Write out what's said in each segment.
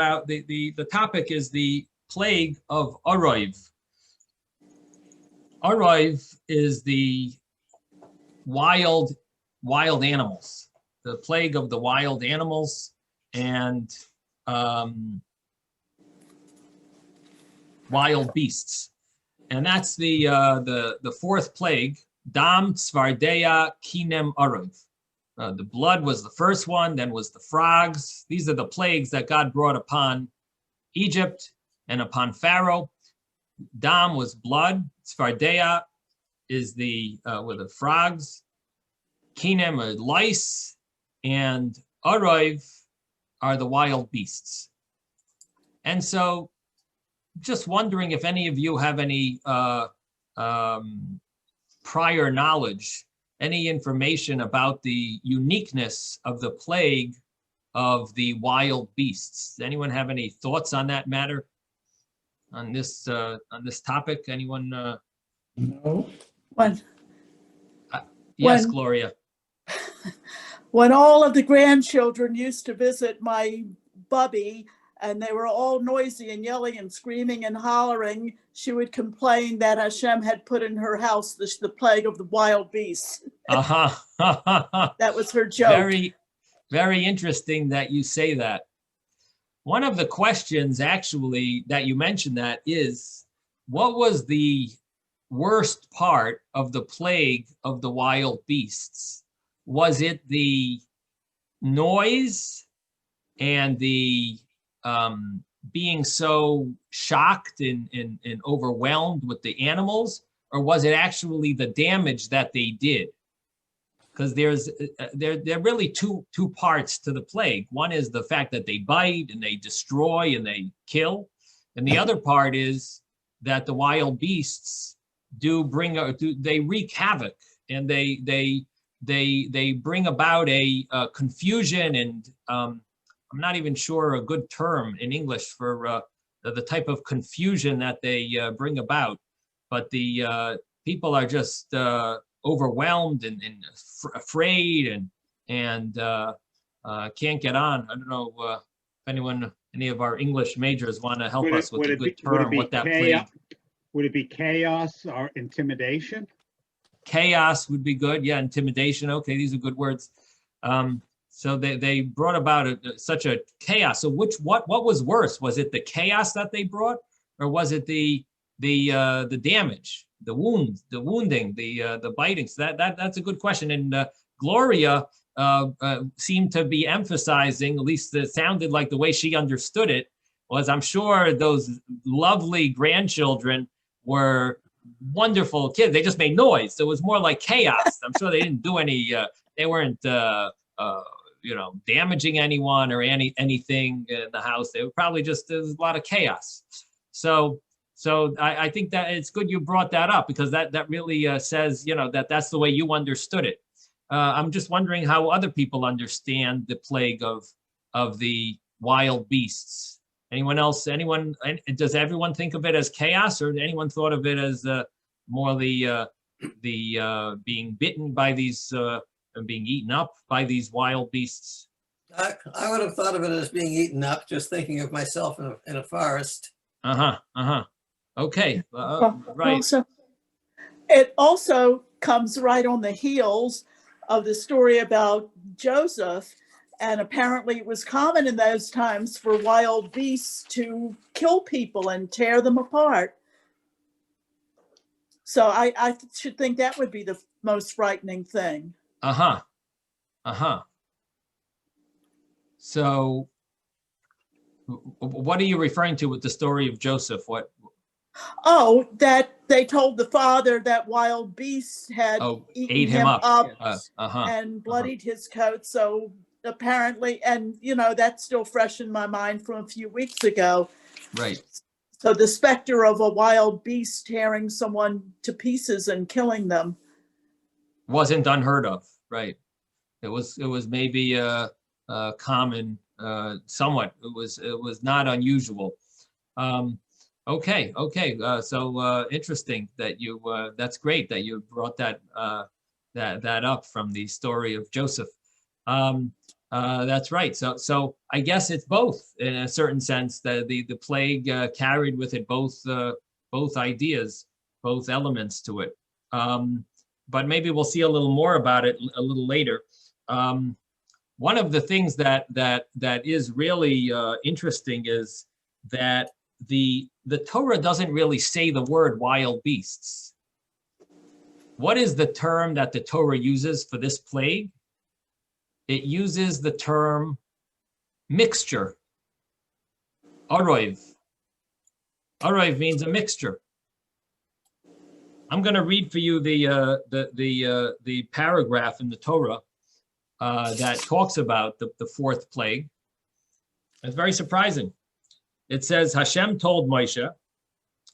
about the topic is the plague of Arov. Arov is the wild animals, the plague of the wild animals, and wild beasts, and that's the fourth plague. Dam Tzvardeya Kinem Arov. The blood was the first one, then was the frogs. These are the plagues that God brought upon Egypt and upon Pharaoh. Dam was blood. Tzvardeya is were the frogs. Kinem are lice, and Arov are the wild beasts. And so, just wondering if any of you have any prior knowledge, any information about the uniqueness of the plague of the wild beasts. Does anyone have any thoughts on that matter? On this topic? Anyone? No. Yes, Gloria. When all of the grandchildren used to visit my bubby, and they were all noisy and yelling and screaming and hollering, she would complain that Hashem had put in her house the plague of the wild beasts. That was her joke. Very, very interesting that you say that. One of the questions actually that you mentioned that is, what was the worst part of the plague of the wild beasts? Was it the noise and the being so shocked and overwhelmed with the animals, or was it actually the damage that they did? Because there are really two parts to the plague. One is the fact that they bite and they destroy and they kill, and the other part is that the wild beasts they wreak havoc, and they bring about a confusion and I'm not even sure a good term in English for the type of confusion that they bring about, but the people are just overwhelmed and afraid and can't get on. I don't know if any of our English majors want to help us with a good term, what that plague. Would it be chaos or intimidation? Chaos would be good. Yeah, intimidation. Okay, these are good words. So they brought about such a chaos. So what was worse? Was it the chaos that they brought, or was it the damage, the wounds, the wounding, the biting? So that's a good question. And Gloria seemed to be emphasizing, at least it sounded like the way she understood it, was I'm sure those lovely grandchildren were wonderful kids. They just made noise. So it was more like chaos. I'm sure they didn't do any. They weren't. Damaging anyone or anything in the house. They were probably just, there's a lot of chaos. So I think that it's good you brought that up, because that really says, that's the way you understood it. I'm just wondering how other people understand the plague of the wild beasts. Anyone else? Does everyone think of it as chaos, or anyone thought of it as more the being bitten by these and being eaten up by these wild beasts? I would have thought of it as being eaten up, just thinking of myself in a forest. Okay, right. It also comes right on the heels of the story about Joseph, and apparently it was common in those times for wild beasts to kill people and tear them apart. So I should think that would be the most frightening thing. So what are you referring to with the story of Joseph? What? Oh, that they told the father that wild beasts had eaten him up and bloodied his coat. So apparently, and that's still fresh in my mind from a few weeks ago. Right. So the specter of a wild beast tearing someone to pieces and killing them wasn't unheard of. Right. It was maybe common, somewhat. It was not unusual. Okay. So interesting that you. That's great that you brought that up from the story of Joseph. That's right. So I guess it's both in a certain sense. The plague carried with it both ideas, both elements to it. But maybe we'll see a little more about it a little later. One of the things that is really interesting is that the Torah doesn't really say the word wild beasts. What is the term that the Torah uses for this plague? It uses the term mixture. Aroiv. Aroiv means a mixture. I'm going to read for you the paragraph in the Torah that talks about the fourth plague. It's very surprising. It says, Hashem told Moshe,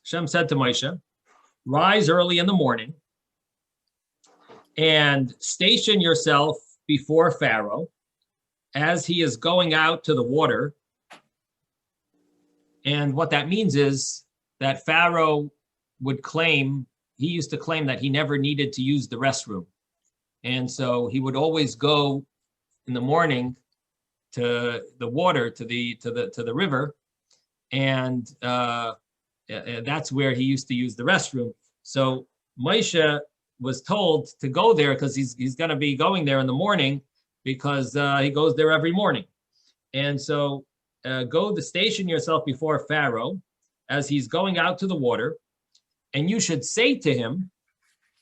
Hashem said to Moshe, rise early in the morning and station yourself before Pharaoh as he is going out to the water. And what that means is that Pharaoh would claim, he used to claim that he never needed to use the restroom. And so he would always go in the morning to the water, to the river. And that's where he used to use the restroom. So Moshe was told to go there because he's going to be going there in the morning because he goes there every morning. And so go to station yourself before Pharaoh as he's going out to the water, and you should say to him,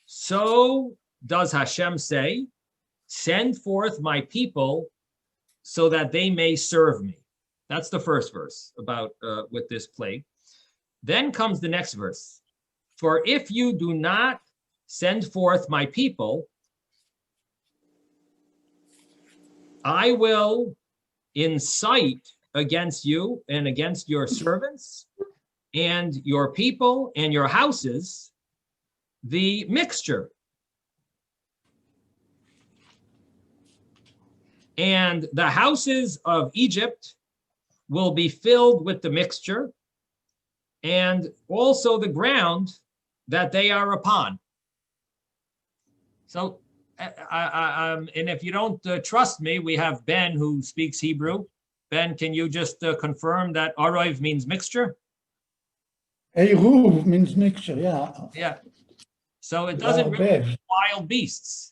so does Hashem say, send forth my people so that they may serve me. That's the first verse about with this plague. Then comes the next verse. For if you do not send forth my people, I will incite against you and against your servants and your people and your houses the mixture. And the houses of Egypt will be filled with the mixture, and also the ground that they are upon. So, and if you don't trust me, we have Ben who speaks Hebrew. Ben, can you just confirm that Aroiv means mixture? Eruv means mixture, yeah. Yeah. So it doesn't really Bev. mean wild beasts.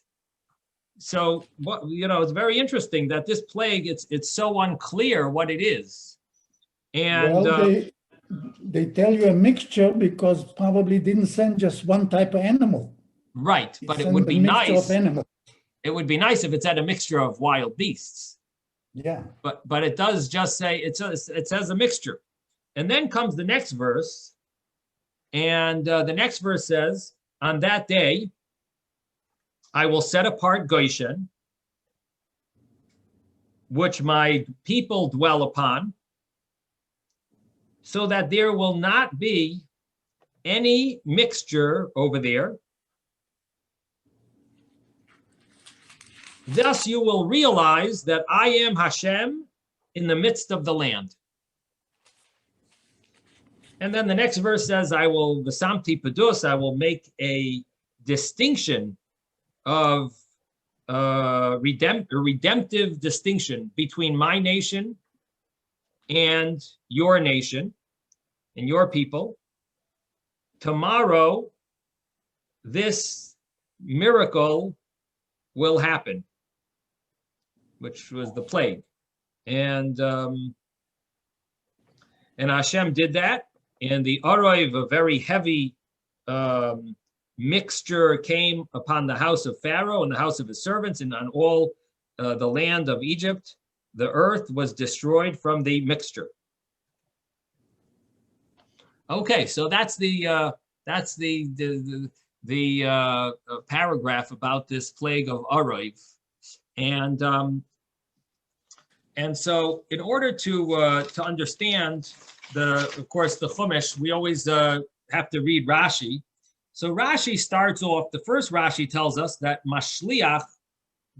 So, it's very interesting that this plague, it's so unclear what it is. And Well, they tell you a mixture because probably didn't send just one type of animal. right, It but it sent would a be mixture nice. of animals. It would be nice if it said a mixture of wild beasts. Yeah. But it does just say it says a mixture. And then comes the next verse. And the next verse says, on that day, I will set apart Goshen, which my people dwell upon, so that there will not be any mixture over there. Thus you will realize that I am Hashem in the midst of the land. And then the next verse says, I will, v'samti pedus, I will make a distinction of redemptive distinction between my nation and your nation and your people. Tomorrow, this miracle will happen, which was the plague. And Hashem did that. And the Aroiv, a very heavy mixture, came upon the house of Pharaoh and the house of his servants and on all the land of Egypt. The earth was destroyed from the mixture. Okay, so that's the paragraph about this plague of Aroiv, and so in order to understand of course the Chumash, we always have to read Rashi. So Rashi starts off. The first Rashi tells us that mashliach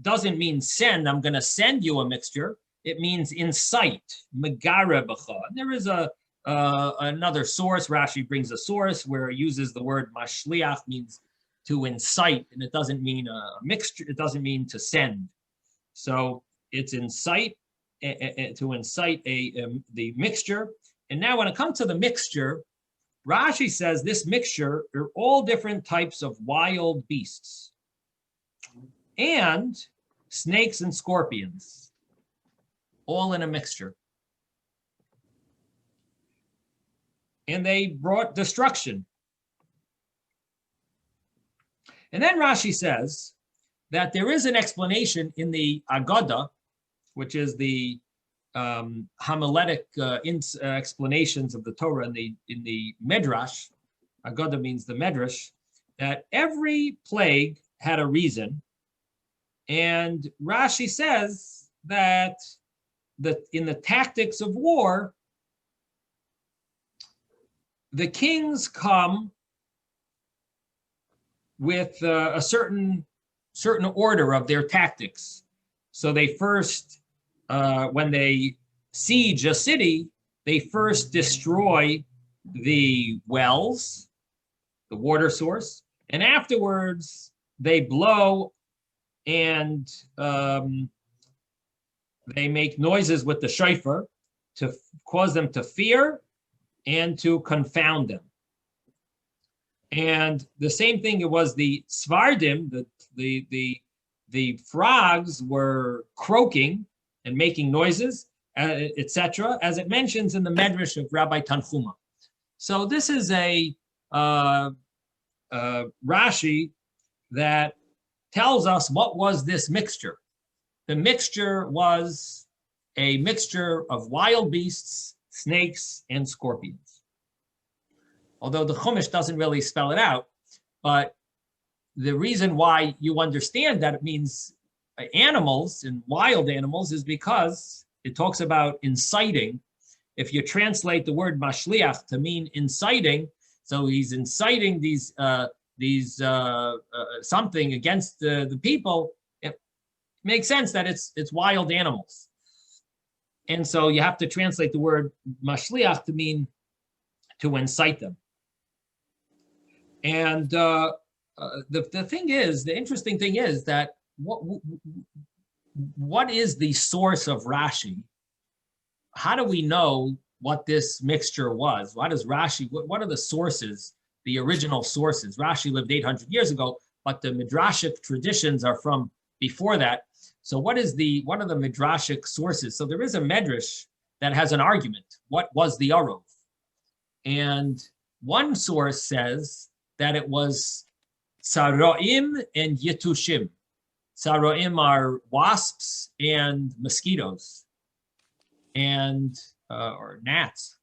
doesn't mean send. I'm going to send you a mixture. It means incite, megare b'cha. There is another source. Rashi brings a source where it uses the word mashliach, means to incite, and it doesn't mean a mixture. It doesn't mean to send. So it's incite to incite the mixture. And now when it comes to the mixture, Rashi says this mixture are all different types of wild beasts and snakes and scorpions, all in a mixture. And they brought destruction. And then Rashi says that there is an explanation in the Agada, which is the homiletic explanations of the Torah in the Midrash. Agada means the Medrash, that every plague had a reason. And Rashi says that in the tactics of war, the kings come with a certain order of their tactics. So they first, when they siege a city, they first destroy the wells, the water source, and afterwards they blow and they make noises with the shofar to cause them to fear and to confound them. And the same thing, it was the Svardim, the frogs were croaking and making noises, etc., as it mentions in the Medrash of Rabbi Tanchuma. So this is a Rashi that tells us what was this mixture. The mixture was a mixture of wild beasts, snakes, and scorpions. Although the Chumash doesn't really spell it out, but the reason why you understand that it means animals and wild animals is because it talks about inciting. If you translate the word mashliach to mean inciting, so he's inciting these something against the people, it makes sense that it's wild animals. And so you have to translate the word mashliach to mean to incite them. And the thing is, the interesting thing is that what is the source of Rashi? How do we know what this mixture was? What is Rashi? What are the sources, the original sources? Rashi lived 800 years ago, but the midrashic traditions are from before that. So what are the midrashic sources? So there is a medrash that has an argument. What was the Arov? And one source says that it was Tsaroim and Yetushim. Tsaroim are wasps and mosquitoes, and or gnats,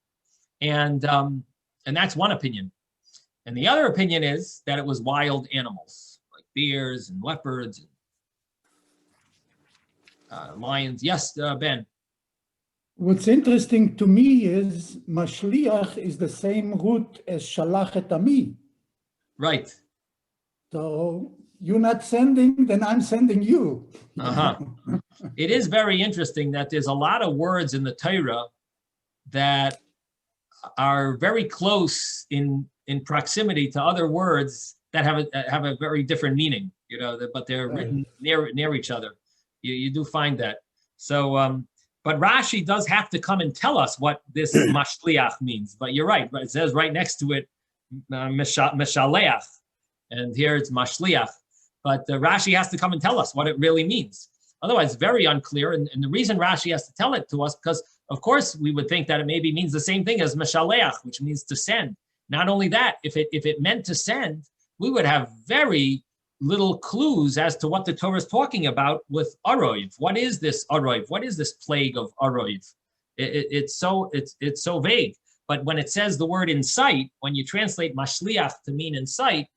and that's one opinion. And the other opinion is that it was wild animals like bears and leopards and lions. Yes, Ben. What's interesting to me is Mashliach is the same root as Shalach et Ami. Right. So you're not sending, then I'm sending you. It is very interesting that there's a lot of words in the Torah that are very close in proximity to other words that have a very different meaning, but they're written near each other. You do find that. So, but Rashi does have to come and tell us what this mashliach means. But you're right. It says right next to it, meshaleach, and here it's mashliach. But Rashi has to come and tell us what it really means. Otherwise, it's very unclear. And the reason Rashi has to tell it to us, because of course we would think that it maybe means the same thing as meshaleach, which means to send. Not only that, if it meant to send, we would have very little clues as to what the Torah is talking about with Aroiv. What is this Aroiv? What is this plague of Aroiv? It's so vague. But when it says the word incite, when you translate mashliach to mean incite,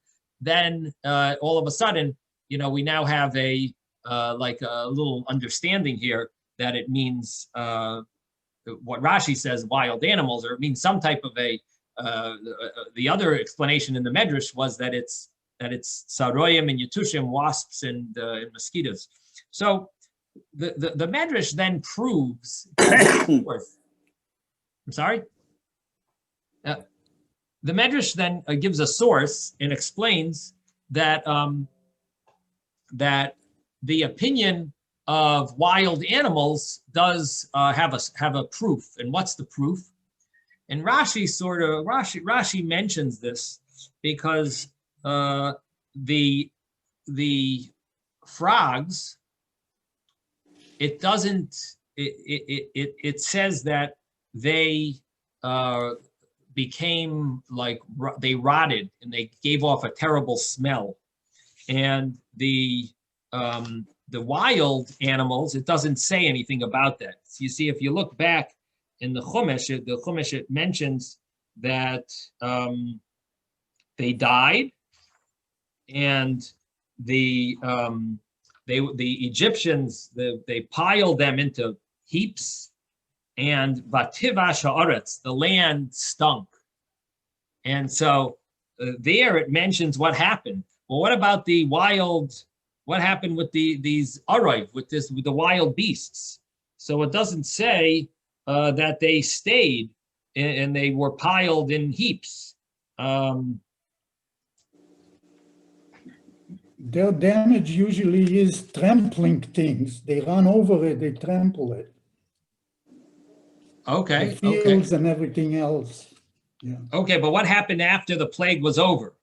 then all of a sudden, we now have a little understanding here that it means what Rashi says, wild animals, or it means some type of the other explanation in the Medrash was that it's saroyim and yetushim, wasps and mosquitoes. So the Medrash then proves. I'm sorry. The Medrash then gives a source and explains that that the opinion of wild animals does have a proof. And what's the proof? And Rashi mentions this because the frogs, it says that they became like they rotted and they gave off a terrible smell. And the wild animals, it doesn't say anything about that. So you see, if you look back in the Chumash, it mentions that they died, and the Egyptians, they piled them into heaps, and vativash haaretz, the land stunk. And so there it mentions what happened. Well, what about the wild? What happened with these arayv, with the wild beasts? So it doesn't say that they stayed and they were piled in heaps. Their damage usually is trampling things. They run over it, they trample it. Okay. The fields and everything else. Yeah. Okay, but what happened after the plague was over?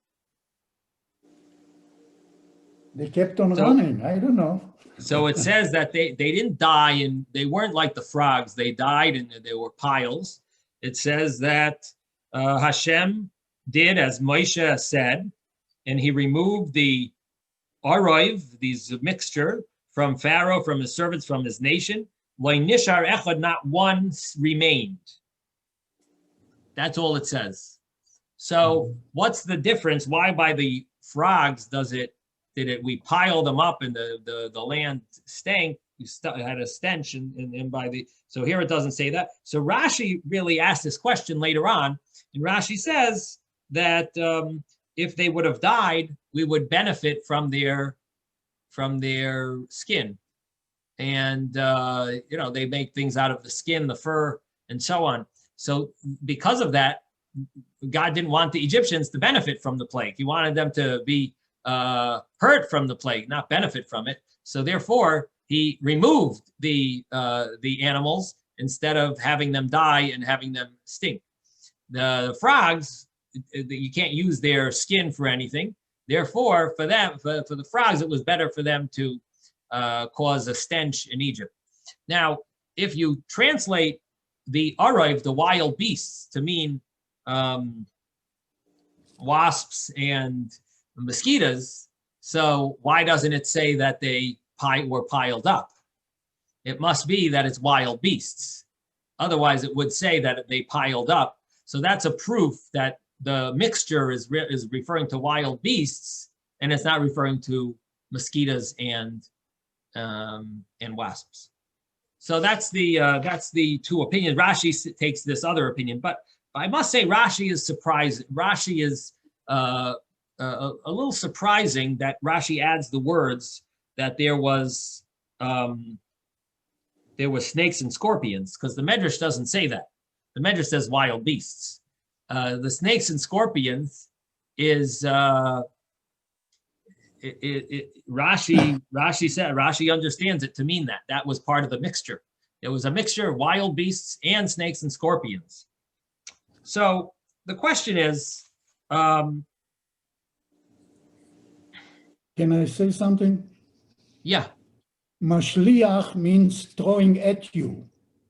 They kept on running. I don't know. So it says that they didn't die, and they weren't like the frogs. They died and they were piles. It says that Hashem did as Moshe said, and he removed the arayv, these mixture, from Pharaoh, from his servants, from his nation. Nishar echad, not one remained. That's all it says. So what's the difference? Why by the frogs we pile them up and the land stank, had a stench, and by the, so here it doesn't say that. So Rashi really asked this question later on, and Rashi says that if they would have died, we would benefit from their skin. And they make things out of the skin, the fur, and so on. So because of that, God didn't want the Egyptians to benefit from the plague. He wanted them to be hurt from the plague, not benefit from it. So therefore, he removed the animals instead of having them die and having them stink. The frogs, you can't use their skin for anything. Therefore, for the frogs, it was better for them to cause a stench in Egypt. Now, if you translate the arayv, the wild beasts, to mean wasps and mosquitoes, so why doesn't it say that they were piled up? It must be that it's wild beasts. Otherwise, it would say that they piled up. So that's a proof that the mixture is referring to wild beasts, and it's not referring to mosquitoes and wasps. So that's the two opinions. Rashi takes this other opinion, but I must say Rashi is surprised. Rashi is a little surprising that Rashi adds the words that there was snakes and scorpions, because the Medrash doesn't say that. The Medrash says wild beasts. The snakes and scorpions is Rashi understands it to mean that was part of the mixture. It was a mixture of wild beasts and snakes and scorpions. So the question is, can I say something? Yeah. Mashliach means throwing at you.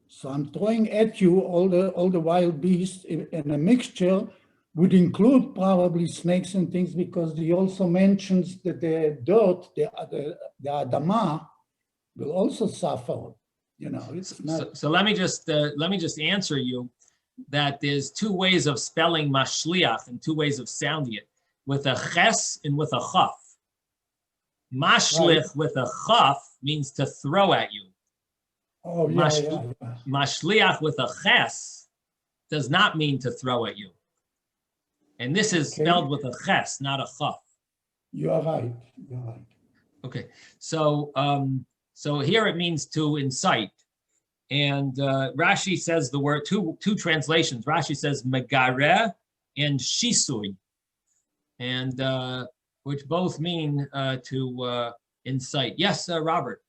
So I'm throwing at you all the wild beasts, and a mixture would include probably snakes and things, because he also mentions that the dirt, the Adama, will also suffer. It's not. So let me just answer you that there's two ways of spelling mashliach and two ways of sounding it, with a ches and with a chaf. Mashlich with a chaf means to throw at you. Oh, yeah. Mashliach with a ches does not mean to throw at you. And this is spelled with a ches, not a chaf. You are right. Okay, so here it means to incite. And Rashi says the word, two translations. Rashi says megareh and shisui, and which both mean to incite. Yes, Robert.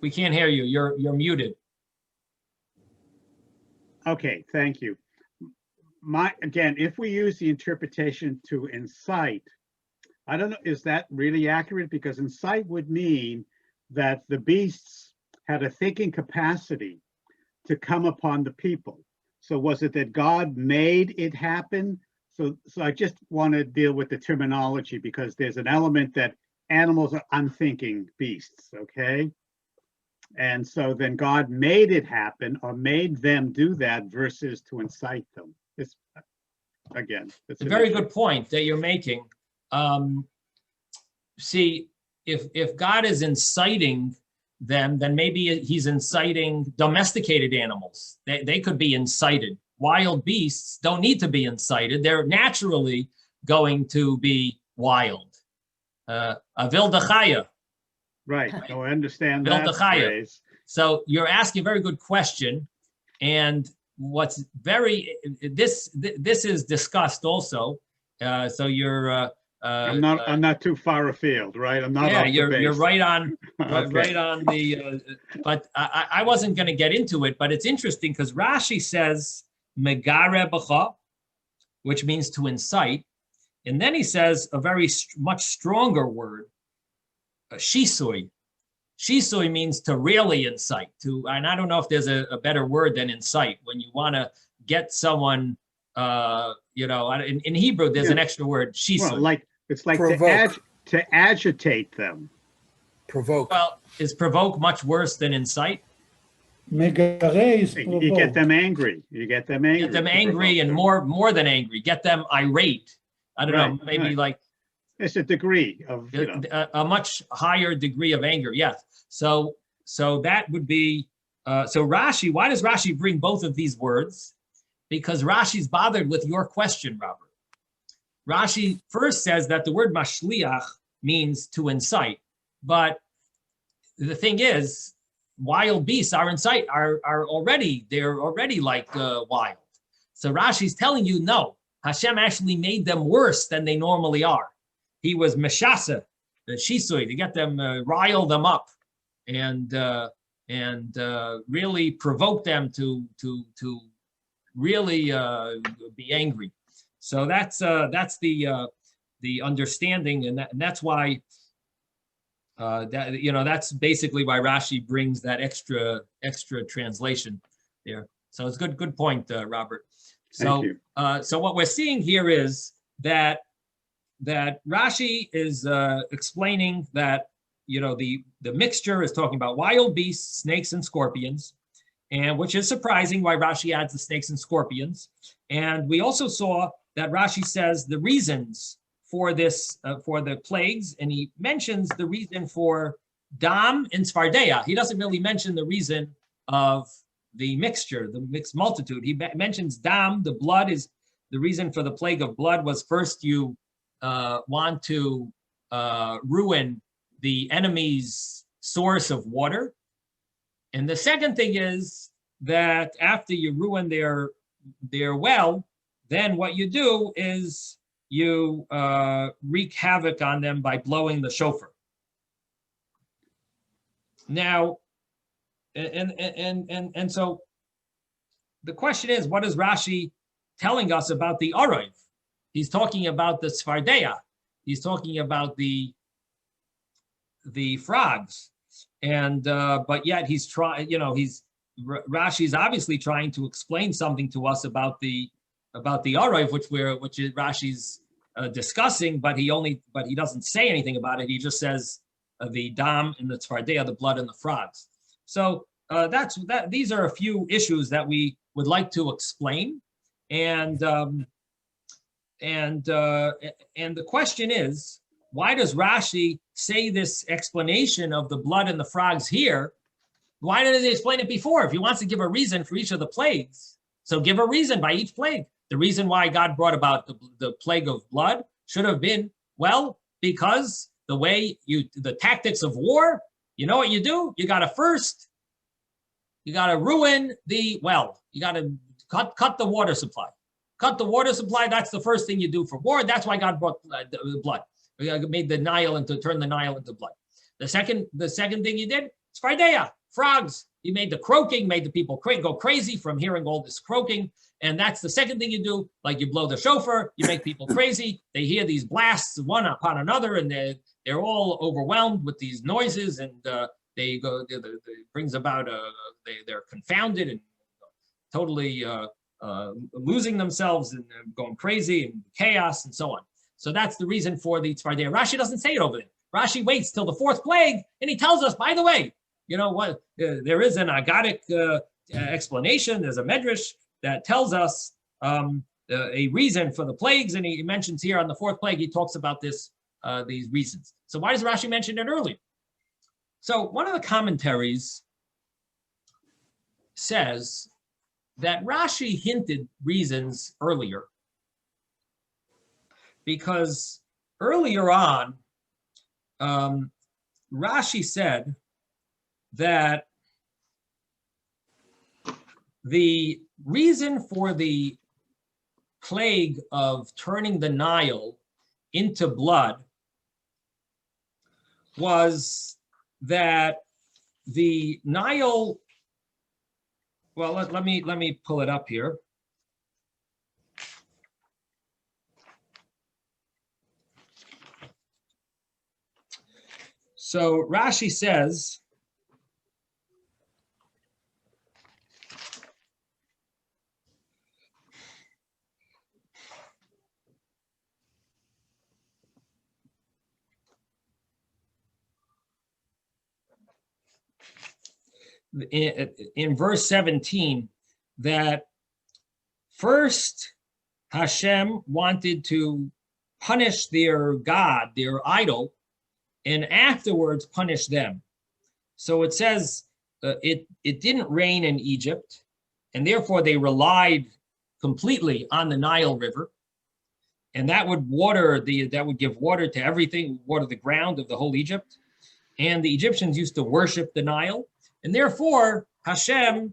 We can't hear you. You're muted. Okay, thank you. Again, if we use the interpretation to incite, I don't know, is that really accurate? Because incite would mean that the beasts had a thinking capacity to come upon the people. So was it that God made it happen? So I just want to deal with the terminology, because there's an element that animals are unthinking beasts, okay? And so then God made it happen, or made them do that, versus to incite them. It's, again, It's a very good point that you're making. See, if God is inciting them, then maybe he's inciting domesticated animals. They could be incited. Wild beasts don't need to be incited. They're naturally going to be wild. A wilde chaya. Right. Oh, I understand Wilde that chaya. phrase. So you're asking a very good question. And what's this is discussed also. So you're I'm not too far afield, right? I'm not. Yeah, off the you're base. right on Okay. right on the. But I wasn't going to get into it, but it's interesting because Rashi says megare b'cha, which means to incite, and then he says a very much stronger word, shisui. Shisui means to really incite, and I don't know if there's a better word than incite. When you want to get someone, in Hebrew, there's an extra word, shisui. Well, it's like to agitate them. Provoke. Well, is provoke much worse than incite? Megare is provoke. You get them angry. You get them angry. Get them angry and more than angry. Get them irate. I don't know, maybe like it's a degree of a much higher degree of anger. Yes. So that would be so Rashi. Why does Rashi bring both of these words? Because Rashi's bothered with your question, Robert. Rashi first says that the word mashliach means to incite, but the thing is, wild beasts are already like wild. So Rashi's telling you no. Hashem actually made them worse than they normally are. He was meshasa, the shisui, to get them, rile them up, and really provoke them to really be angry. So that's the understanding, and that's why that's basically why Rashi brings that extra translation there. So it's good point, Robert. So so what we're seeing here is that Rashi is explaining that the mixture is talking about wild beasts, snakes, and scorpions, and which is surprising why Rashi adds the snakes and scorpions. And we also saw that Rashi says the reasons for this, for the plagues, and he mentions the reason for dam and svardeya. He doesn't really mention the reason of the mixture, the mixed multitude. He mentions dam, the blood is the reason for the plague of blood was first you want to ruin the enemy's source of water. And the second thing is that after you ruin their well, then what you do is you wreak havoc on them by blowing the shofar. Now, and so the question is, what is Rashi telling us about the Arayv? He's talking about the Svardeya. He's talking about the frogs, and but yet he's trying. Rashi's obviously trying to explain something to us about the Arayv, which is Rashi's discussing, but he doesn't say anything about it. He just says the dam and the tzfardeya, the blood and the frogs. So these are a few issues that we would like to explain, and the question is, why does Rashi say this explanation of the blood and the frogs here? Why didn't he explain it before? If he wants to give a reason for each of the plagues, so give a reason by each plague. The reason why God brought about the plague of blood should have been, well, because the tactics of war, you know what you do? You got to ruin the well. You got to cut the water supply. Cut the water supply. That's the first thing you do for war. That's why God brought the blood. We made turned the Nile into blood. The second thing you did, Tzfardea, frogs. He made the croaking, made the people go crazy from hearing all this croaking. And that's the second thing you do, like you blow the shofar, you make people crazy. They hear these blasts one upon another, and they're all overwhelmed with these noises, and they go. It brings about they're confounded and totally losing themselves and going crazy and chaos and so on. So that's the reason for the tzfardea. Rashi doesn't say it over there. Rashi waits till the fourth plague, and he tells us, by the way, you know what? There is an agadic explanation. There's a medrash that tells us a reason for the plagues, and he mentions here on the fourth plague, he talks about these reasons. So why does Rashi mention it earlier? So one of the commentaries says that Rashi hinted reasons earlier because earlier on, Rashi said that the reason for the plague of turning the Nile into blood was that the Nile, well, let me pull it up here. So Rashi says, in verse 17, that first Hashem wanted to punish their God, their idol, and afterwards punish them. So it says it didn't rain in Egypt, and therefore they relied completely on the Nile River, and that would give water to everything, water the ground of the whole Egypt. And the Egyptians used to worship the Nile, and therefore Hashem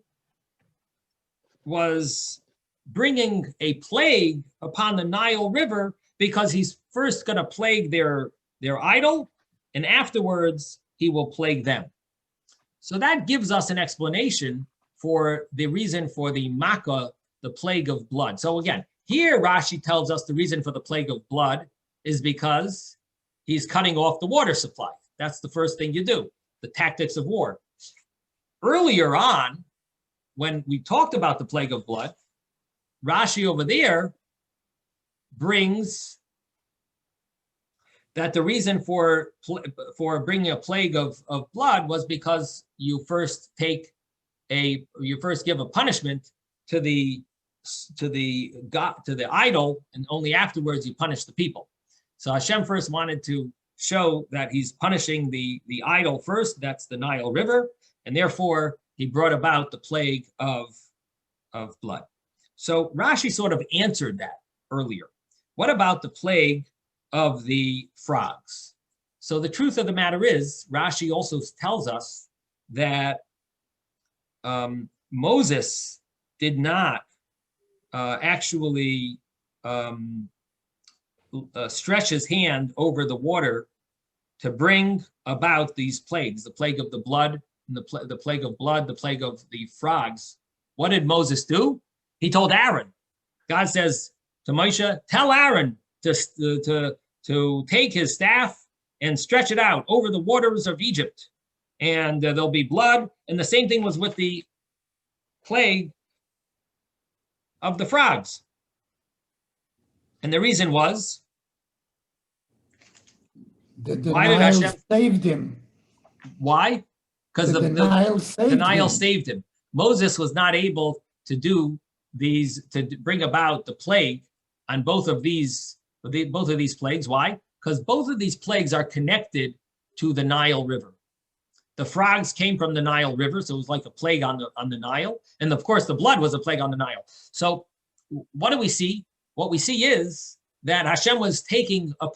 was bringing a plague upon the Nile River because he's first going to plague their idol, and afterwards he will plague them. So that gives us an explanation for the reason for the Makkah, the plague of blood. So again, here Rashi tells us the reason for the plague of blood is because he's cutting off the water supply. That's the first thing you do, the tactics of war. Earlier on, when we talked about the plague of blood, Rashi over there brings that the reason for bringing a plague of blood was because you first give a punishment to the idol, and only afterwards you punish the people. So Hashem first wanted to show that he's punishing the idol first, that's the Nile River, and therefore he brought about the plague of blood. So Rashi sort of answered that earlier. What about the plague of the frogs? So the truth of the matter is, Rashi also tells us that Moses did not actually stretch his hand over the water to bring about these plagues, the plague of the blood, and the plague of blood, the plague of the frogs. What did Moses do? He told Aaron. God says to Moshe, tell Aaron to take his staff and stretch it out over the waters of Egypt, and there'll be blood. And the same thing was with the plague of the frogs. And the reason was, the why did Nile Hashem saved him. Why? Because The Nile saved him. Moses was not able to do these, to bring about the plague on both of these plagues. Why? Because both of these plagues are connected to the Nile River. The frogs came from the Nile River, so it was like a plague on the Nile. And of course, the blood was a plague on the Nile. So what do we see? What we see is that Hashem was giving a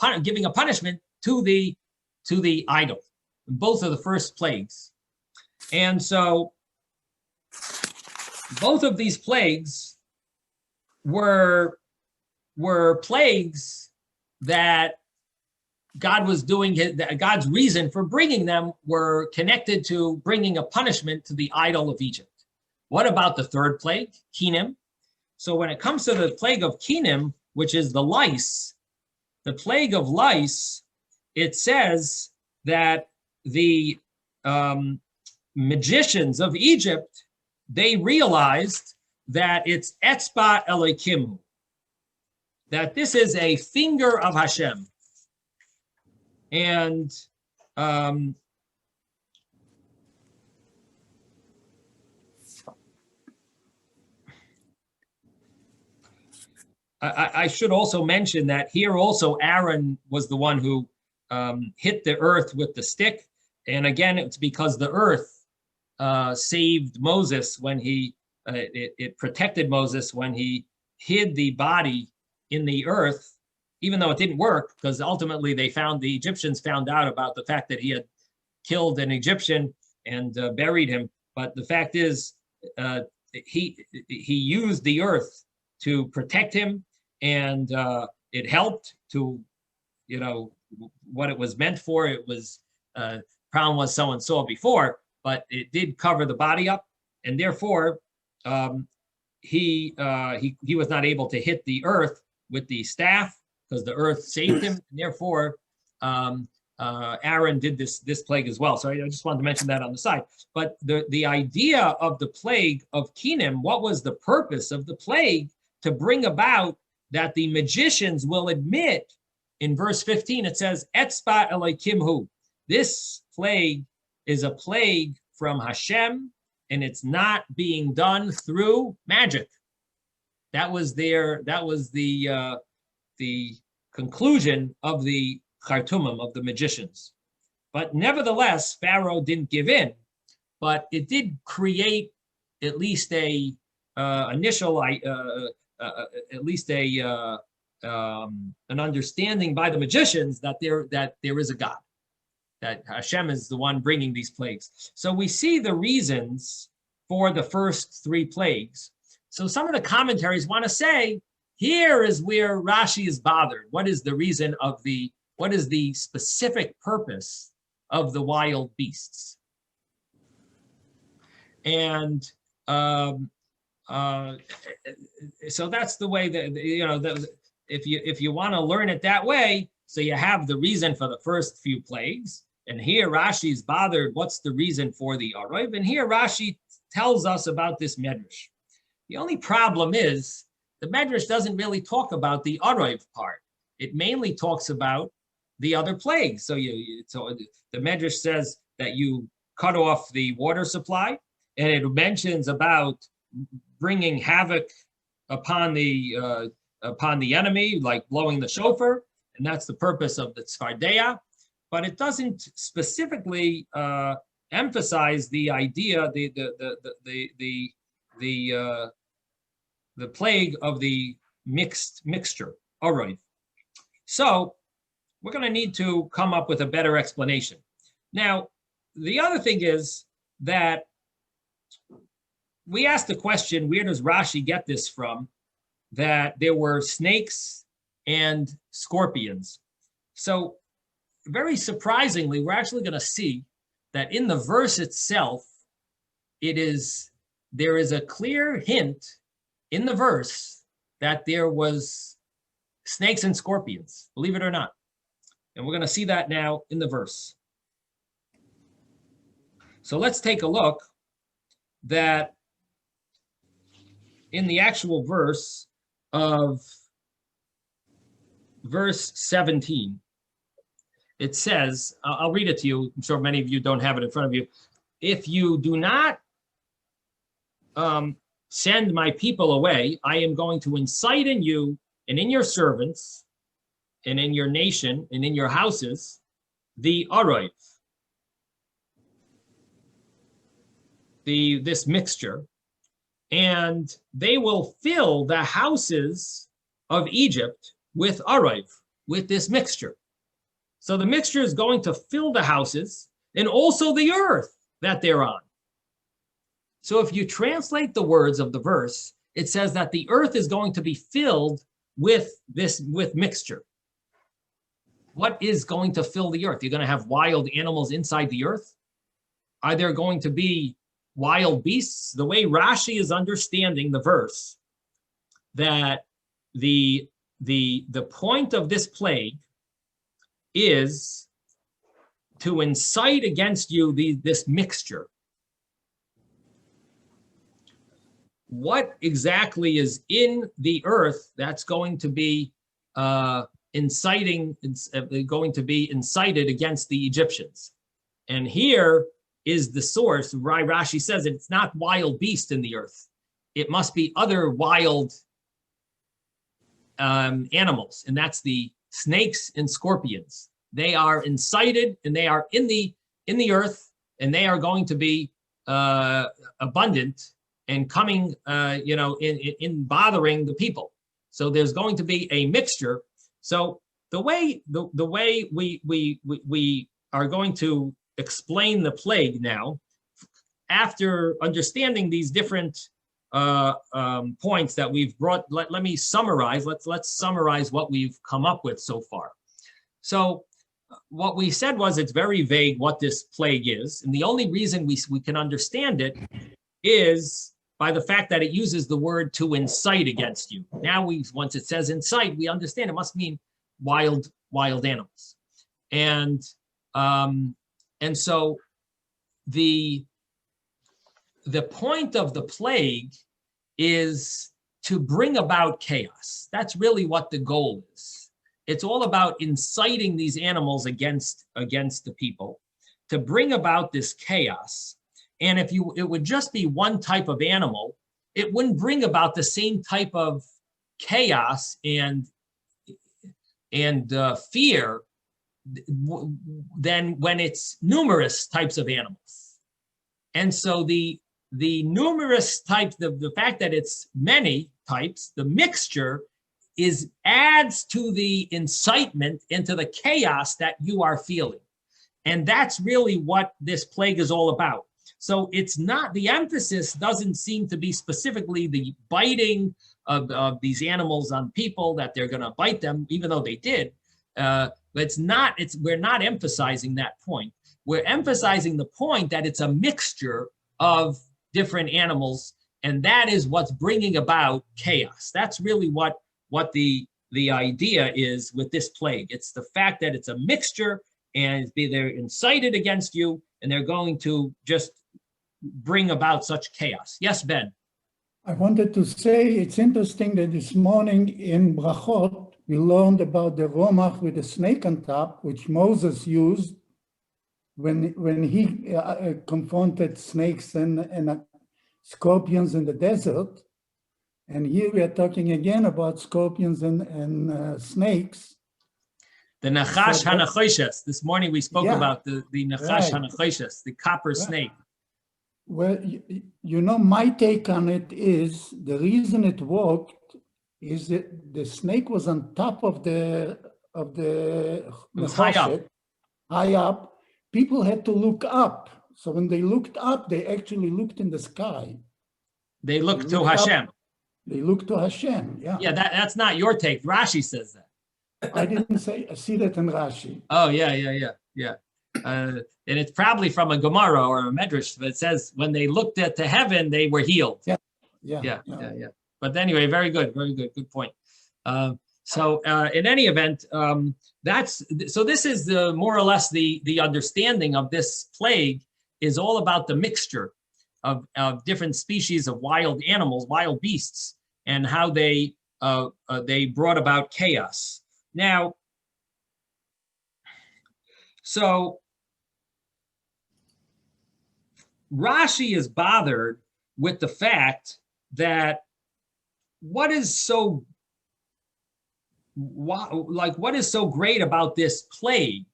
punishment to the idol, both of the first plagues. And so both of these plagues were plagues that God was doing God's reason for bringing them were connected to bringing a punishment to the idol of Egypt. What about the third plague, Kinim? So when it comes to the plague of Kinim, which is the lice, the plague of lice, it says that the magicians of Egypt, they realized that it's Etzba Elokim, that this is a finger of Hashem. And I should also mention that here also Aaron was the one who hit the earth with the stick. And again, it's because the earth saved Moses when it protected Moses when he hid the body in the earth, even though it didn't work, because ultimately the Egyptians found out about the fact that he had killed an Egyptian and buried him. But the fact is, he used the earth to protect him, and it helped to, what it was meant for. It was, problem was someone saw before, but it did cover the body up, and therefore he was not able to hit the earth with the staff, because the earth saved him. And therefore, Aaron did this plague as well. So I just wanted to mention that on the side. But the idea of the plague of Kinim, what was the purpose of the plague? To bring about that the magicians will admit, in verse 15, it says, Etzba Elokim hu. This plague is a plague from Hashem, and it's not being done through magic. That was the conclusion of the Khartoumim, of the magicians. But nevertheless, Pharaoh didn't give in, but it did create at least a initial, at least an understanding by the magicians that there is a God, that Hashem is the one bringing these plagues. So we see the reasons for the first three plagues. So some of the commentaries want to say, here is where Rashi is bothered. What is the reason of what is the specific purpose of the wild beasts? And so that's the way that, if you want to learn it that way, so you have the reason for the first few plagues. And here Rashi is bothered, what's the reason for the Arov? And here Rashi tells us about this Medrash. The only problem is, the Medrash doesn't really talk about the Arov part. It mainly talks about the other plagues. So the Medrash says that you cut off the water supply, and it mentions about bringing havoc upon the enemy, like blowing the shofar, and that's the purpose of the tzfardeya. But it doesn't specifically emphasize the idea, the plague of the mixture, Arov. So we're going to need to come up with a better explanation. Now, the other thing is that we asked the question, where does Rashi get this from, that there were snakes and scorpions? So very surprisingly, we're actually going to see that in the verse itself, there is a clear hint in the verse that there was snakes and scorpions, believe it or not. And we're going to see that now in the verse. So let's take a look that in the actual verse of verse 17, it says, I'll read it to you. I'm sure many of you don't have it in front of you. If you do not send my people away, I am going to incite in you and in your servants and in your nation and in your houses the Arov, this mixture, and they will fill the houses of Egypt with Arov, with this mixture. So the mixture is going to fill the houses and also the earth that they're on. So if you translate the words of the verse, it says that the earth is going to be filled with mixture. What is going to fill the earth? You're going to have wild animals inside the earth? Are there going to be wild beasts? The way Rashi is understanding the verse, that the point of this plague is to incite against you this mixture. What exactly is in the earth that's going to be going to be incited against the Egyptians? And here is the source. Rashi says it's not wild beast in the earth. It must be other wild animals, and that's the snakes and scorpions. They are incited, and they are in the earth, and they are going to be abundant and coming, in bothering the people. So there's going to be a mixture. So the way we are going to explain the plague now, after understanding these different points that we've brought, let me summarize. Let's summarize what we've come up with so far. So what we said was it's very vague what this plague is, and the only reason we can understand it is by the fact that it uses the word to incite against you. Now once it says incite, we understand it must mean wild animals, and so the point of the plague is to bring about chaos. That's really what the goal is. It's all about inciting these animals against the people, to bring about this chaos. And if it would just be one type of animal, it wouldn't bring about the same type of chaos and fear than when it's numerous types of animals. And so the numerous types, the fact that it's many types, the mixture adds to the incitement into the chaos that you are feeling. And that's really what this plague is all about. So it's not, the emphasis doesn't seem to be specifically the biting of these animals on people, that they're going to bite them, even though they did. We're not emphasizing that point. We're emphasizing the point that it's a mixture of different animals, and that is what's bringing about chaos. That's really what the idea is with this plague. It's the fact that it's a mixture, and they're incited against you, and they're going to just bring about such chaos. Yes, Ben? I wanted to say it's interesting that this morning in Brachot, we learned about the romach with the snake on top, which Moses used when he confronted snakes and scorpions in the desert. And here we are talking again about scorpions and snakes. The Nachash HaNachoshes. This morning we spoke about the Nachash HaNachoshes, the copper snake. Well, my take on it is the reason it worked is that the snake was on top of the high up. People had to look up. So when they looked up, they actually looked in the sky. They looked to Hashem. They looked to Hashem, yeah. Yeah, that's not your take. Rashi says that. I didn't see that in Rashi. Oh, yeah. And it's probably from a Gemara or a Medrash, but it says when they looked at the heaven, they were healed. Yeah. But anyway, very good good point. So in any event, this is more or less the understanding of this plague is all about the mixture of different species of wild animals, wild beasts, and how they brought about chaos. Now, so Rashi is bothered with the fact that what is so great about this plague?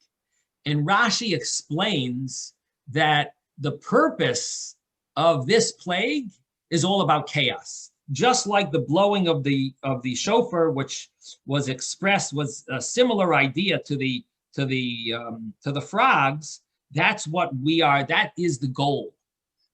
And Rashi explains that the purpose of this plague is all about chaos. Just like the blowing of the shofar, which was expressed, was a similar idea to the frogs. That's what we are. That is the goal.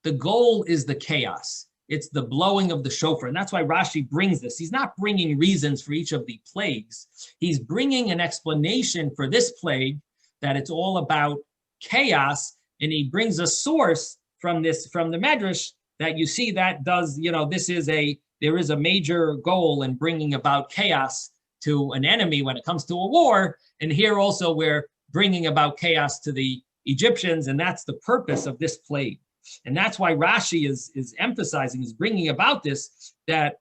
The goal is the chaos. it's the blowing of the shofar. And that's why Rashi brings this. He's not bringing reasons for each of the plagues. He's bringing an explanation for this plague, that it's all about chaos. And he brings a source from the Medrash that you see that does, there is a major goal in bringing about chaos to an enemy when it comes to a war. And here also we're bringing about chaos to the Egyptians, and that's the purpose of this plague. And that's why Rashi is emphasizing, is bringing about this, that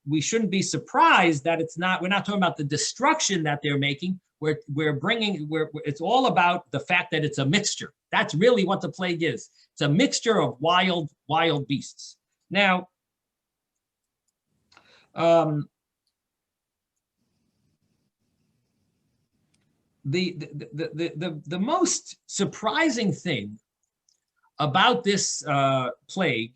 we shouldn't be surprised that we're not talking about the destruction that they're making. It's all about the fact that it's a mixture. That's really what the plague is. It's a mixture of wild beasts. Now, the most surprising thing about this plague,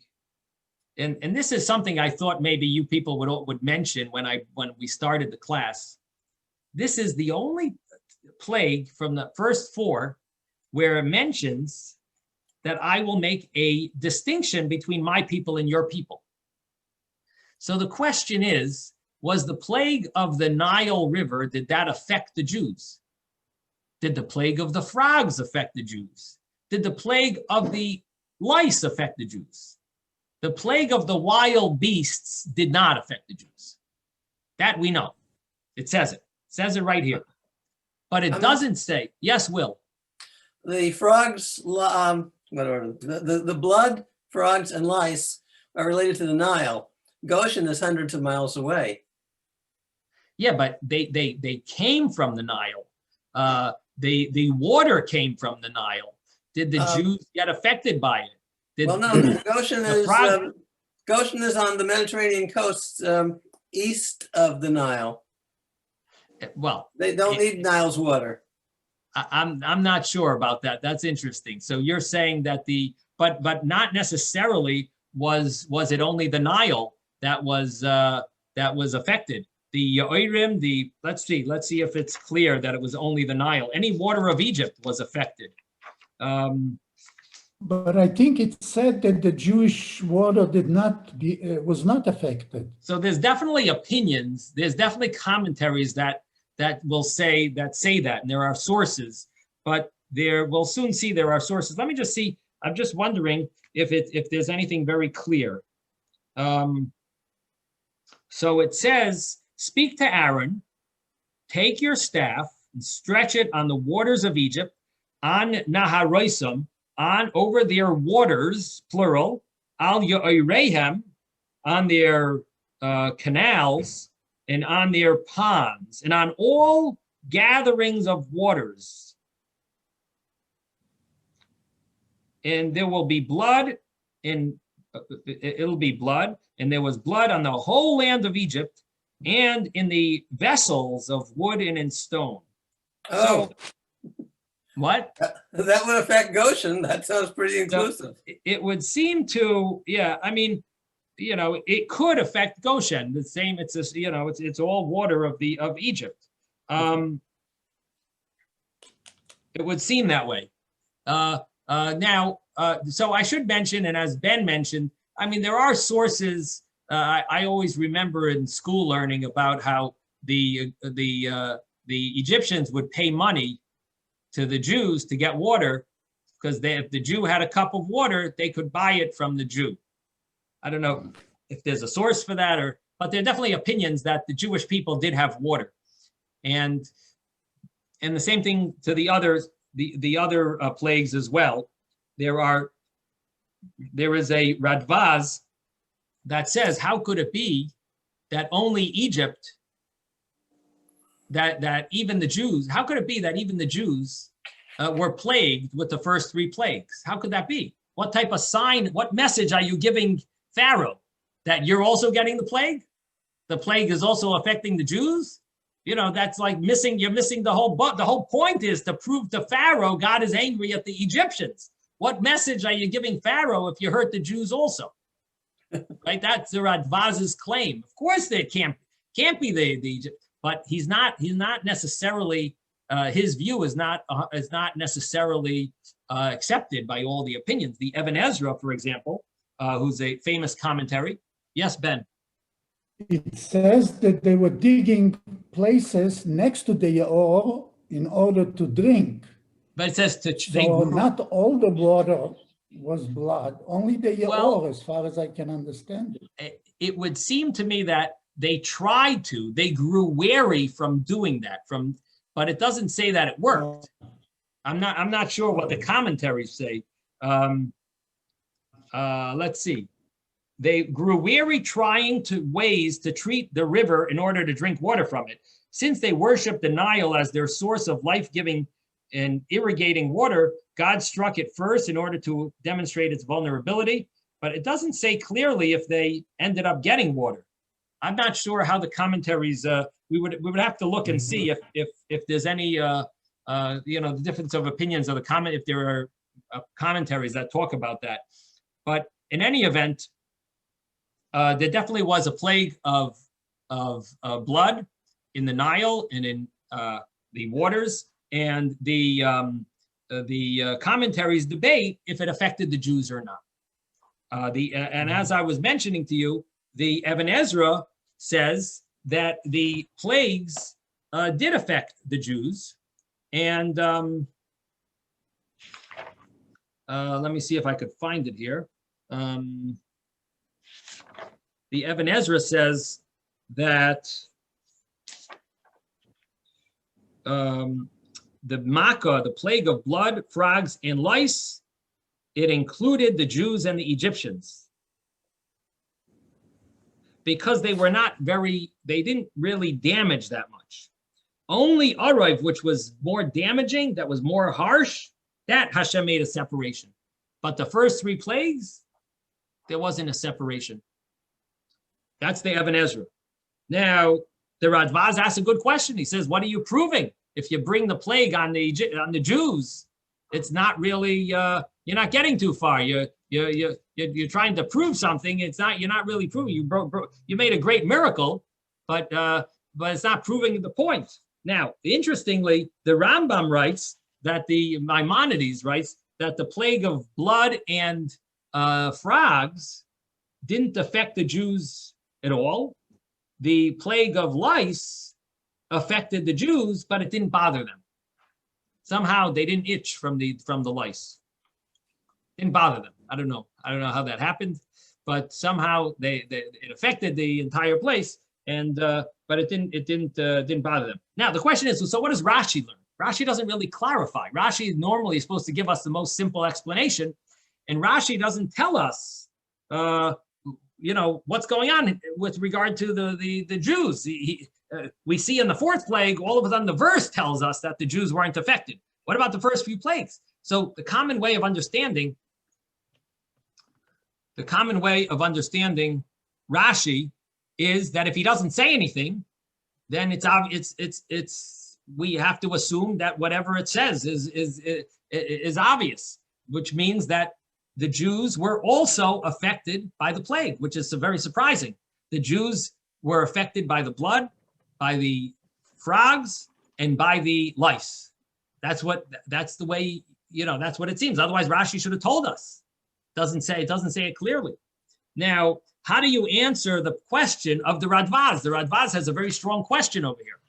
and this is something I thought maybe you people would mention when we started the class. This is the only plague from the first four where it mentions that I will make a distinction between my people and your people. So the question is, was the plague of the Nile River, did that affect the Jews? Did the plague of the frogs affect the Jews? Did the plague of the lice affect the Jews? The plague of the wild beasts did not affect the Jews. That we know. It says it. It says it right here. But it doesn't say. Yes, Will. The frogs, whatever, the blood, frogs, and lice are related to the Nile. Goshen is hundreds of miles away. Yeah, but they came from the Nile. The water came from the Nile. Did the Jews get affected by it? Goshen is on the Mediterranean coast, east of the Nile. Well, they don't need Nile's water. I'm not sure about that. That's interesting. So you're saying that but not necessarily was it only the Nile that was affected. The Yoirim, let's see if it's clear that it was only the Nile. Any water of Egypt was affected. But I think it said that the Jewish water was not affected. So there's definitely opinions. There's definitely commentaries that will say that, and there are sources. But we'll soon see there are sources. Let me just see. I'm just wondering if there's anything very clear. So it says, "Speak to Aaron, take your staff and stretch it on the waters of Egypt, on Naharoisum, on over their waters, plural, al Yoirehem, on their canals, and on their ponds, and on all gatherings of waters. And there will be blood, and it'll be blood, and there was blood on the whole land of Egypt, and in the vessels of wood and in stone." Oh. So, what? That would affect Goshen. That sounds pretty inclusive. So it would seem to, yeah. I mean, it could affect Goshen. The same. It's all water of Egypt. It would seem that way. Now, so I should mention, and as Ben mentioned, I mean, there are sources. I always remember in school learning about how the Egyptians would pay money to the Jews to get water, because if the Jew had a cup of water, they could buy it from the Jew. I don't know if there's a source for that, but there are definitely opinions that the Jewish people did have water, and the same thing to the others, the other plagues as well. There is a Radvaz that says, how could it be that only Egypt, that even the Jews, how could it be that even the Jews were plagued with the first three plagues? How could that be? What type of sign, what message are you giving Pharaoh? That you're also getting the plague? The plague is also affecting the Jews? That's like you're missing the whole book. The whole point is to prove to Pharaoh God is angry at the Egyptians. What message are you giving Pharaoh if you hurt the Jews also? Right? That's the Radvaz's claim. Of course, there can't be the Egypt, but he's not necessarily. His view is not necessarily accepted by all the opinions. The Ibn Ezra, for example, who's a famous commentary. Yes, Ben. It says that they were digging places next to the Yaor in order to drink. But it says they So grew. not all the water was blood, only the Yaor, Well, as far as I can understand it. It would seem to me that they tried to, they grew wary from doing that, but it doesn't say that it worked. I'm not sure what the commentaries say. Let's see. They grew weary trying ways to treat the river in order to drink water from it. Since they worshiped the Nile as their source of life-giving and irrigating water, God struck it first in order to demonstrate its vulnerability, but it doesn't say clearly if they ended up getting water. I'm not sure how the commentaries, we would have to look and see if there's any, the difference of opinions of the comment, if there are commentaries that talk about that. But in any event, there definitely was a plague of blood in the Nile and in the waters, and the commentaries debate if it affected the Jews or not. And as I was mentioning to you, the Ibn Ezra says that the plagues did affect the Jews, and let me see if I could find it here. The Ibn Ezra says that the Makkah, the plague of blood, frogs, and lice, it included the Jews and the Egyptians because they were not they didn't really damage that much. Only Arayv, which was more damaging, that was more harsh, that Hashem made a separation. But the first three plagues, there wasn't a separation. That's the Ibn Ezra. Now, the Radvaz asks a good question. He says, what are you proving? If you bring the plague on the Jews, it's not really, you're not getting too far. You're trying to prove something. You're not really proving. You made a great miracle, but it's not proving the point. Now, interestingly, the Rambam writes that the Maimonides writes that the plague of blood and frogs didn't affect the Jews at all. The plague of lice affected the Jews, but it didn't bother them. Somehow they didn't itch from the lice. Didn't bother them. I don't know how that happened, but somehow it affected the entire place, and but it didn't bother them. Now the question is, so what does Rashi learn? Rashi doesn't really clarify. Rashi normally is supposed to give us the most simple explanation, and Rashi doesn't tell us, what's going on with regard to the Jews. We see in the fourth plague, all of a sudden the verse tells us that the Jews weren't affected. What about the first few plagues? So the common way of understanding Rashi is that if he doesn't say anything, then we have to assume that whatever it says is obvious, which means that the Jews were also affected by the plague, which is very surprising. The Jews were affected by the blood, by the frogs, and by the lice. That's the way, that's what it seems. Otherwise, Rashi should have told us. It doesn't say it clearly. Now, how do you answer the question of the Radvaz? The Radvaz has a very strong question over here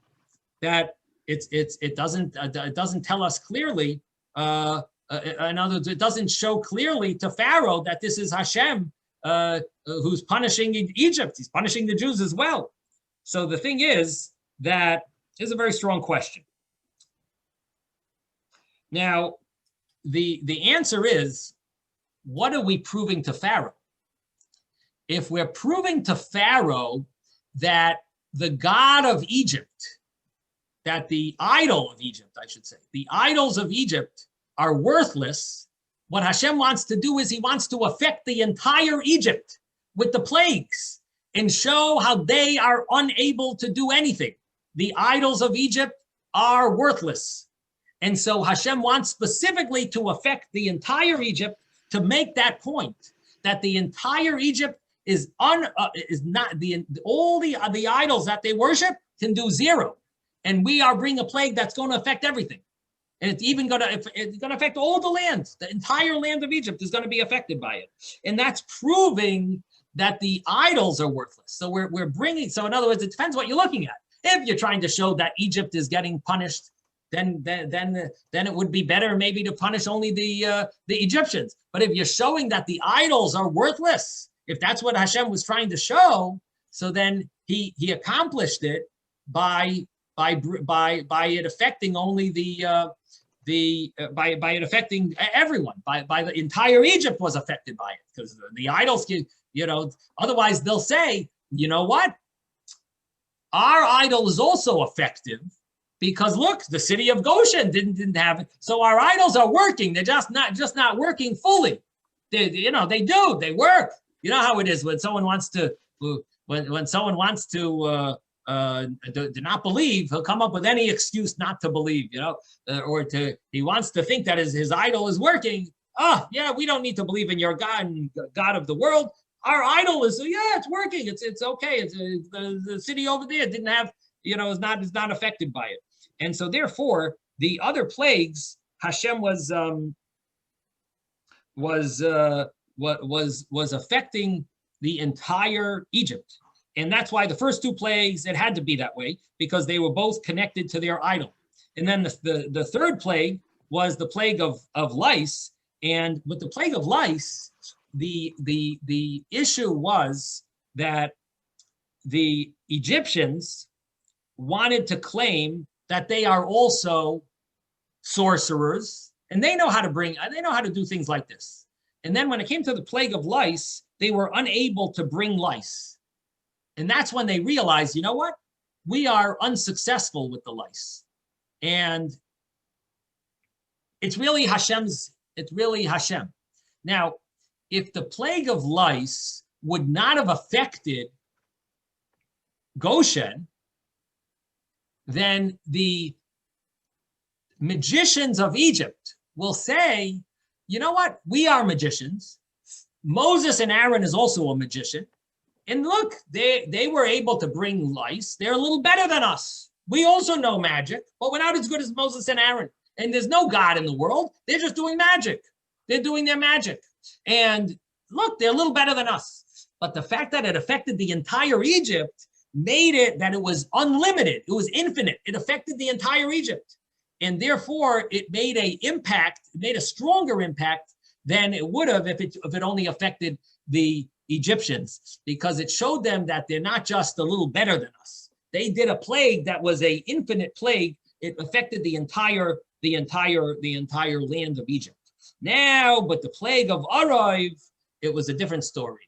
that it doesn't tell us clearly. In other words, it doesn't show clearly to Pharaoh that this is Hashem who's punishing Egypt. He's punishing the Jews as well. So the thing is that is a very strong question. Now, the answer is, what are we proving to Pharaoh? If we're proving to Pharaoh that the God of Egypt, that the idol of Egypt, I should say, the idols of Egypt are worthless, what Hashem wants to do is he wants to affect the entire Egypt with the plagues and show how they are unable to do anything. The idols of Egypt are worthless. And so Hashem wants specifically to affect the entire Egypt to make that point, that the entire Egypt is not all the idols that they worship can do zero. And we are bringing a plague that's going to affect everything. And it's even going to affect all the lands. The entire land of Egypt is going to be affected by it. And that's proving that the idols are worthless. So we're bringing, so in other words, it depends what you're looking at. If you're trying to show that Egypt is getting punished, then it would be better maybe to punish only the Egyptians. But if you're showing that the idols are worthless, if that's what Hashem was trying to show, so then he accomplished it by it affecting only by it affecting everyone, by the entire Egypt was affected by it, because the idols, otherwise they'll say, you know what? Our idol is also effective because look, the city of Goshen didn't have it. So our idols are working. They're just not working fully. They work. You know how it is when someone wants to do not believe, he'll come up with any excuse not to believe, he wants to think that his idol is working. Oh, yeah, we don't need to believe in your God, God of the world. Our idol is, it's working. It's okay. The city over there didn't have, is not affected by it. And so therefore, the other plagues, Hashem was affecting the entire Egypt. And that's why the first two plagues, it had to be that way, because they were both connected to their idol. And then the third plague was the plague of lice. And with the plague of lice, the issue was that the Egyptians wanted to claim that they are also sorcerers, and they know how to do things like this. And then when it came to the plague of lice, they were unable to bring lice. And that's when they realized, you know what? We are unsuccessful with the lice. And it's really Hashem. Now, if the plague of lice would not have affected Goshen, then the magicians of Egypt will say, you know what? We are magicians. Moses and Aaron is also a magician. And look, they were able to bring lice. They're a little better than us. We also know magic, but we're not as good as Moses and Aaron. And there's no God in the world. They're just doing magic. They're doing their magic. And look, they're a little better than us. But the fact that it affected the entire Egypt made it that it was unlimited. It was infinite. It affected the entire Egypt. And therefore, it made a stronger impact than it would have if it only affected the Egyptians, because it showed them that they're not just a little better than us. They did a plague that was an infinite plague. It affected the entire land of Egypt. Now, but the plague of Ariv, it was a different story.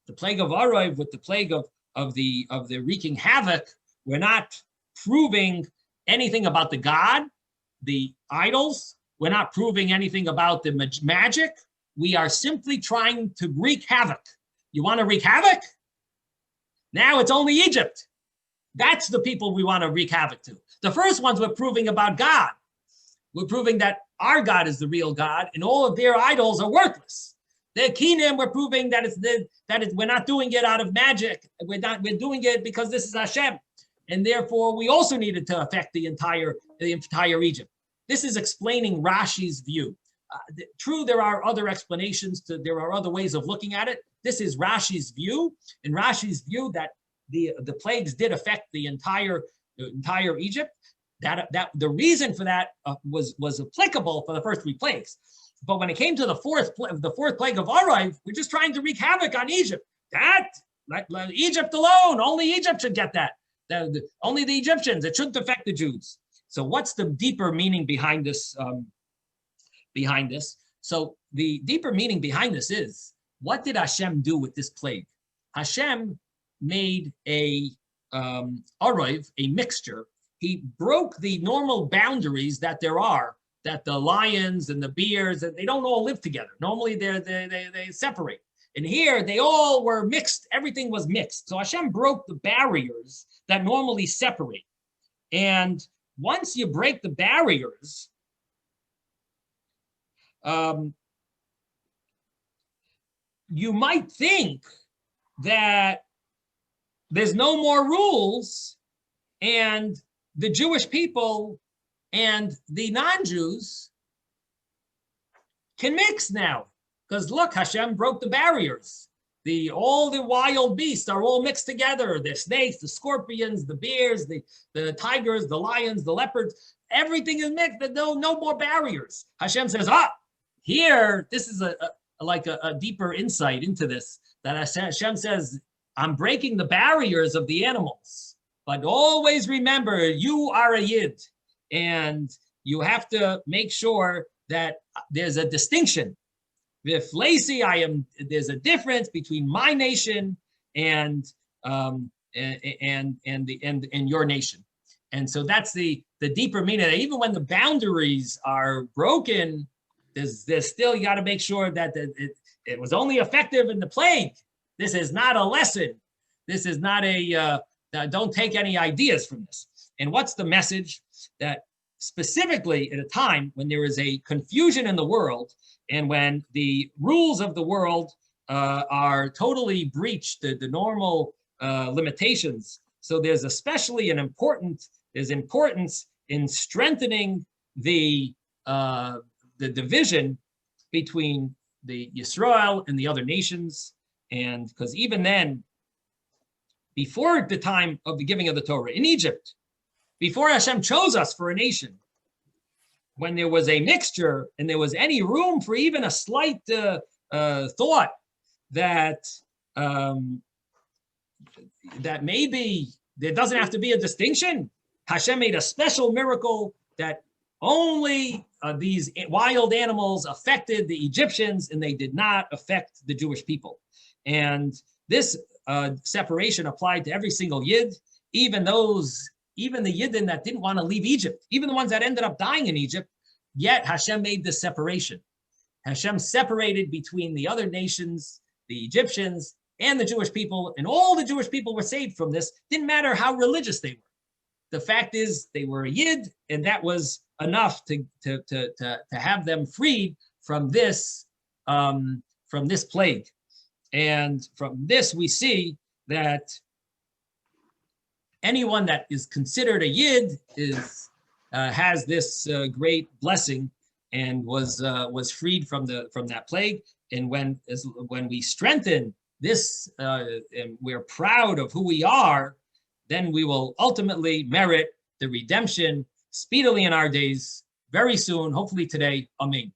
The plague of Ariv with the plague of the wreaking havoc, we're not proving anything about the God, the idols. We're not proving anything about the magic. We are simply trying to wreak havoc. You want to wreak havoc? Now it's only Egypt. That's the people we want to wreak havoc to. The first ones we're proving about God. We're proving that our God is the real God and all of their idols are worthless. Their Kenim, we're proving that we're not doing it out of magic. We're doing it because this is Hashem. And therefore, we also needed to affect the entire Egypt. This is explaining Rashi's view. True, there are other explanations. There are other ways of looking at it. This is Rashi's view. And Rashi's view that the plagues did affect the entire Egypt. That the reason for that was applicable for the first three plagues. But when it came to the fourth plague of Ariv, we're just trying to wreak havoc on Egypt. Egypt alone, only Egypt should get that. Only the Egyptians. It shouldn't affect the Jews. So what's the deeper meaning behind this? So the deeper meaning behind this is, what did Hashem do with this plague? Hashem made a Ariv, a mixture. He broke the normal boundaries that there are, that the lions and the bears, they don't all live together. Normally they separate. And here they all were mixed. Everything was mixed. So Hashem broke the barriers that normally separate. And once you break the barriers, you might think that there's no more rules and the Jewish people And the non-Jews can mix now, because look, Hashem broke the barriers. All the wild beasts are all mixed together. The snakes, the scorpions, the bears, the tigers, the lions, the leopards, everything is mixed. No more barriers. Hashem says, here, this is a deeper insight into this, that Hashem says, I'm breaking the barriers of the animals, but always remember, you are a Yid, and you have to make sure that there's a distinction. If Lacey, there's a difference between my nation and your nation. And so that's the deeper meaning, that even when the boundaries are broken, there's still, you got to make sure that it was only effective in the plague. This is not a lesson. This is not don't take any ideas from this. And what's the message? That specifically at a time when there is a confusion in the world, and when the rules of the world are totally breached, the normal limitations. So there's especially there's importance in strengthening the division between the Yisrael and the other nations. And because even then, before the time of the giving of the Torah in Egypt, before Hashem chose us for a nation, when there was a mixture and there was any room for even a slight thought that that maybe there doesn't have to be a distinction, Hashem made a special miracle that only these wild animals affected the Egyptians, and they did not affect the Jewish people. And this separation applied to every single Yid, even the Yidden that didn't want to leave Egypt, even the ones that ended up dying in Egypt, yet Hashem made this separation. Hashem separated between the other nations, the Egyptians, and the Jewish people, and all the Jewish people were saved from this. Didn't matter how religious they were. The fact is, they were a Yid, and that was enough to have them freed from this plague. And from this, we see that anyone that is considered a Yid has this great blessing, and was freed from that plague. And when we strengthen this, and we're proud of who we are, then we will ultimately merit the redemption speedily in our days, very soon, hopefully today. Amen.